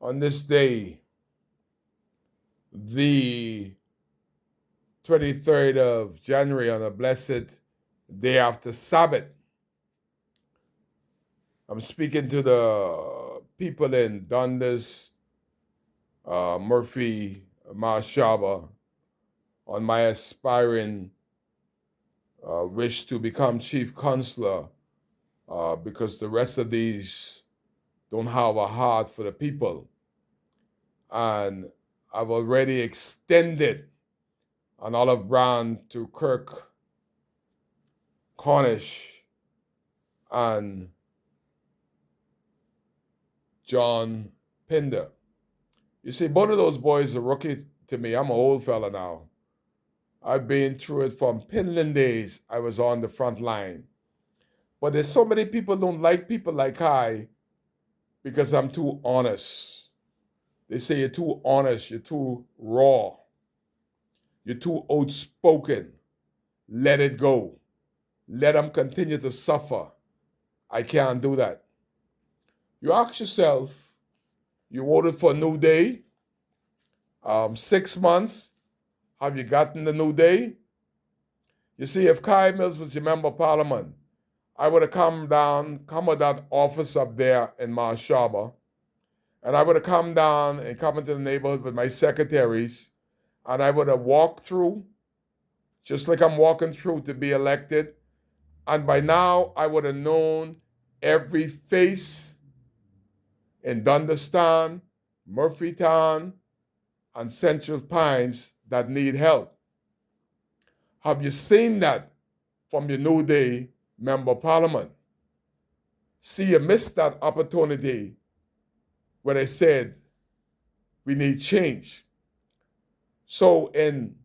On this day, the 23rd of January, on a blessed day after Sabbath, I'm speaking to the people in Dundas, Murphy, Marshaba on my aspiring wish to become chief counselor because the rest of these don't have a heart for the people. And I've already extended an olive branch to Kirk Cornish and John Pinder. You see, both of those boys are rookie to me. I'm an old fella now. I've been through it from Pinland days. I was on the front line. But there's so many people don't like people like I because I'm too honest. They say you're too honest, you're too raw, you're too outspoken. Let it go. Let them continue to suffer. I can't do that. You ask yourself, you voted for a new day, 6 months, have you gotten the new day? You see, if Kai Mills was your member of parliament, I would have come with that office up there in Marshaba, and I would have come down and come into the neighborhood with my secretaries, and I would have walked through, just like I'm walking through to be elected, and by now I would have known every face in Dundastan, Murphytown, and Central Pines that need help. Have you seen that from your New Day member of parliament? See, you missed that opportunity when I said we need change. So in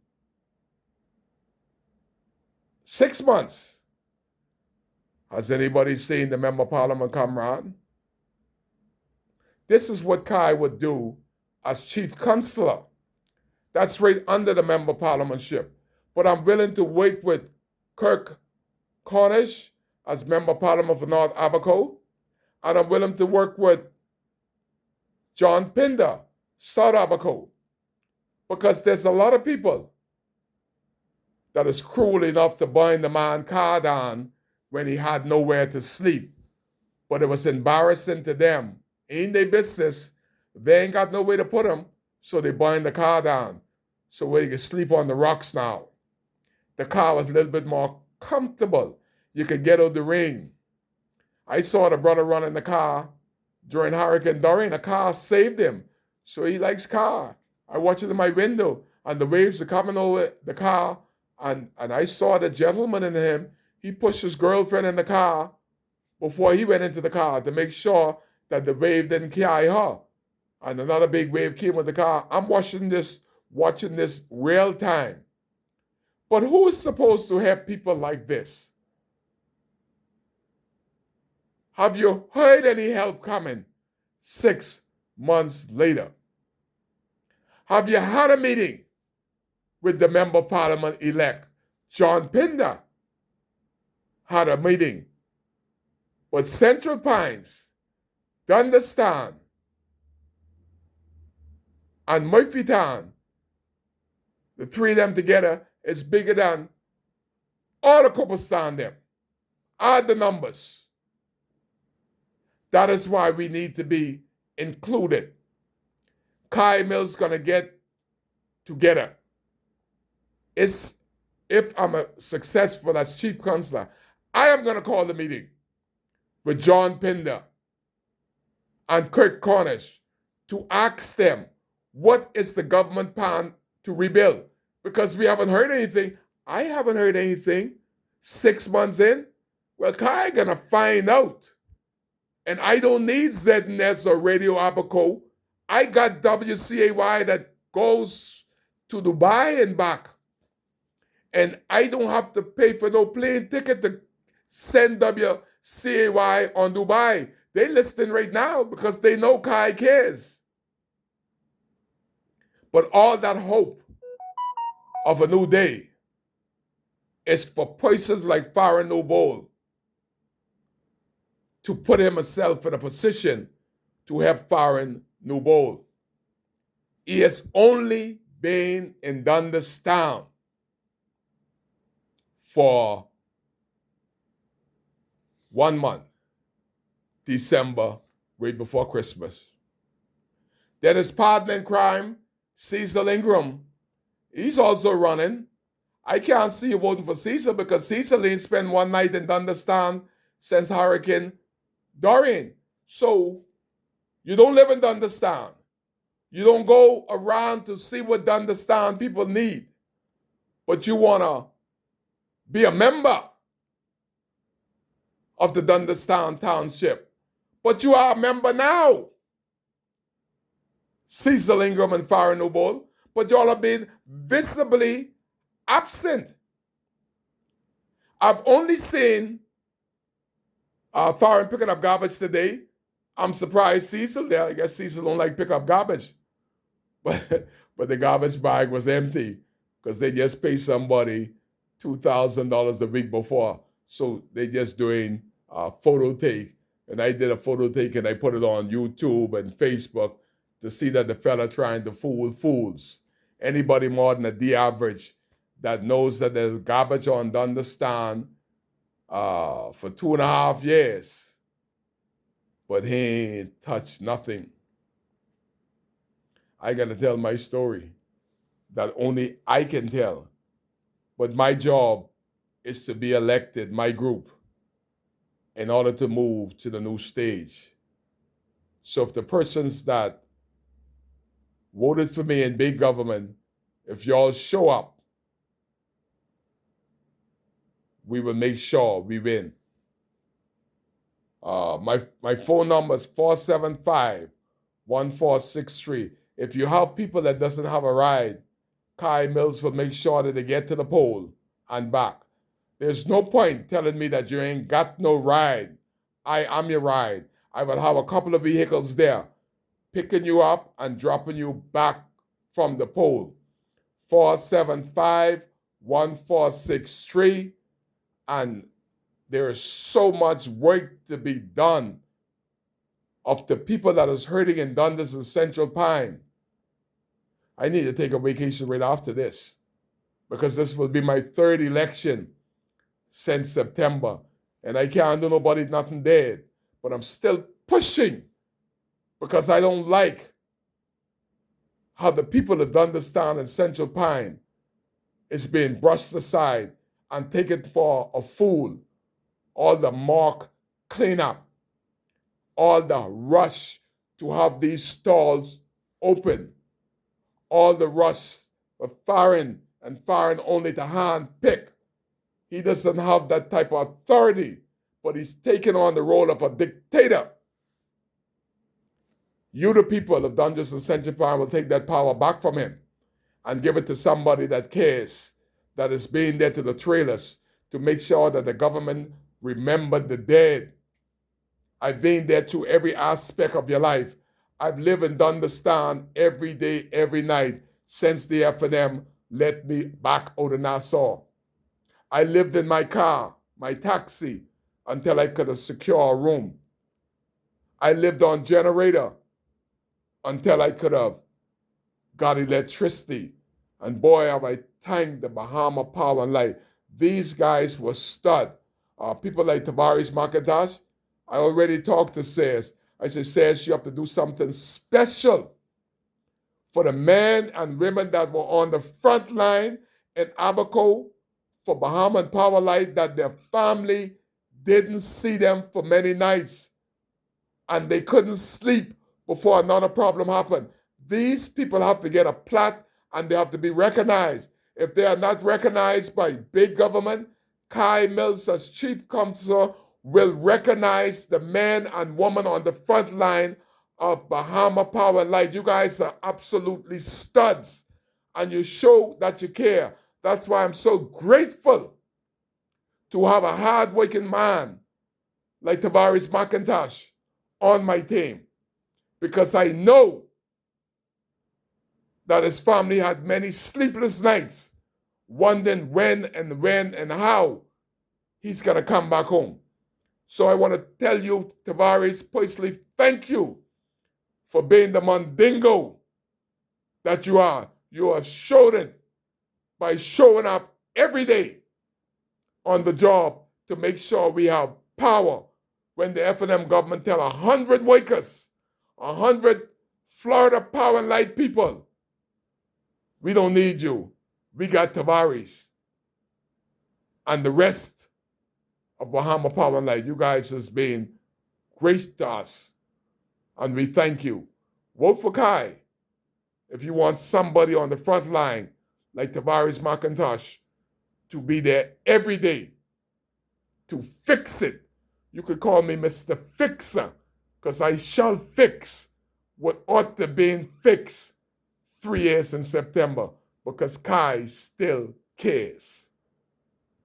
6 months, has anybody seen the member of parliament come around? This is what Kai would do as chief counselor. That's right under the member of parliamentship. But I'm willing to work with Kirk Cornish as member of parliament for North Abaco, and I'm willing to work with John Pinder, South Abaco, because there's a lot of people that is cruel enough to bind the man car down when he had nowhere to sleep. But it was embarrassing to them. Ain't their business. They ain't got no way to put him, so they bind the car down. So where you can sleep on the rocks now. The car was a little bit more comfortable. You could get out the rain. I saw the brother run in the car during Hurricane Dorian. The car saved him. So he likes car. I watched it in my window, and the waves are coming over the car, and I saw the gentleman in him. He pushed his girlfriend in the car before he went into the car to make sure that the wave didn't carry her. And another big wave came with the car. I'm watching this real time. But who is supposed to help people like this? Have you heard any help coming 6 months later? Have you had a meeting with the member of parliament elect? John Pinder had a meeting with Central Pines, Dundastan, and Murphytown. The three of them together is bigger than all the Cooperstown them. Add the numbers. That is why we need to be included. Kai Mills gonna get together. If I'm successful as chief counselor, I am gonna call the meeting with John Pinder and Kirk Cornish to ask them what is the government plan to rebuild, because we haven't heard anything. I haven't heard anything 6 months in. Well, Kai gonna find out. And I don't need ZNS or Radio Abaco. I got WCAY that goes to Dubai and back. And I don't have to pay for no plane ticket to send WCAY on Dubai. They listening right now because they know Kai cares. But all that hope of a new day is for persons like Farah Noble to put himself in a position to help Farah New Bowl. He has only been in Dundas Town for 1 month, December, right before Christmas. Then his partner in crime, Cecil Ingram, he's also running. I can't see you voting for Cecil because Cecil ain't spent one night in Dundas Town since Hurricane Dorian. So you don't live in Dundas Town. You don't go around to see what Dundas Town people need. But you want to be a member of the Dundas Town Township. But you are a member now. Cecil Ingram and Farron Noble. But y'all have been visibly absent. I've only seen Farron picking up garbage today. I'm surprised Cecil there. I guess Cecil don't like pick up garbage. But the garbage bag was empty because they just paid somebody $2,000 a week before. So they just doing a photo take. And I did a photo take and I put it on YouTube and Facebook to see that the fella trying to fool fools. Anybody more than the average that knows that there's garbage on Dundas Town for 2.5 years. But he ain't touched nothing. I gotta tell my story that only I can tell. But my job is to be elected, my group, in order to move to the new stage. So if the persons that voted for me in big government, if y'all show up, we will make sure we win. My phone number is 475-1463. If you have people that doesn't have a ride, Kai Mills will make sure that they get to the poll and back. There's no point telling me that you ain't got no ride. I am your ride. I will have a couple of vehicles there picking you up and dropping you back from the poll. 475-1463. And there is so much work to be done of the people that is hurting in Dundas and Central Pine. I need to take a vacation right after this because this will be my third election since September. And I can't do nobody nothing dead. But I'm still pushing because I don't like how the people of Dundas Town and Central Pine is being brushed aside and taken for a fool. All the mock cleanup, all the rush to have these stalls open, all the rush for Farron and Farron only to hand pick. He doesn't have that type of authority, but he's taken on the role of a dictator. You, the people of Dundas and Central Pine, will take that power back from him and give it to somebody that cares, that is being there to the trailers to make sure that the government remembered the dead. I've been there to every aspect of your life. I've lived in Dundas Town every day, every night since the F&M let me back out of Nassau. I lived in my car, my taxi, until I could secure a room. I lived on generator until I could have got electricity. And boy, have I thanked the Bahama Power and Light. These guys were stud. People like Tavares McIntosh, I already talked to Sayers. I said, Sayers, you have to do something special for the men and women that were on the front line in Abaco for Bahama and Power Light, that their family didn't see them for many nights and they couldn't sleep before another problem happened. These people have to get a plaque and they have to be recognized. If they are not recognized by big government, Kai Mills as chief counselor will recognize the men and women on the front line of Bahama Power and Light. You guys are absolutely studs and you show that you care. That's why I'm so grateful to have a hard-working man like Tavares McIntosh on my team, because I know that his family had many sleepless nights wondering when and how he's going to come back home. So I want to tell you, Tavares, personally, thank you for being the Mandingo that you are. You have showed it by showing up every day on the job to make sure we have power when the F&M government tell 100 wakers, 100 Florida Power and Light people, we don't need you. We got Tavares and the rest of Bahama Power and Light. You guys has been great to us, and we thank you. Vote for Kai if you want somebody on the front line like Tavares McIntosh to be there every day to fix it. You could call me Mr. Fixer, because I shall fix what ought to be fixed 3 years in September, because Kai still cares.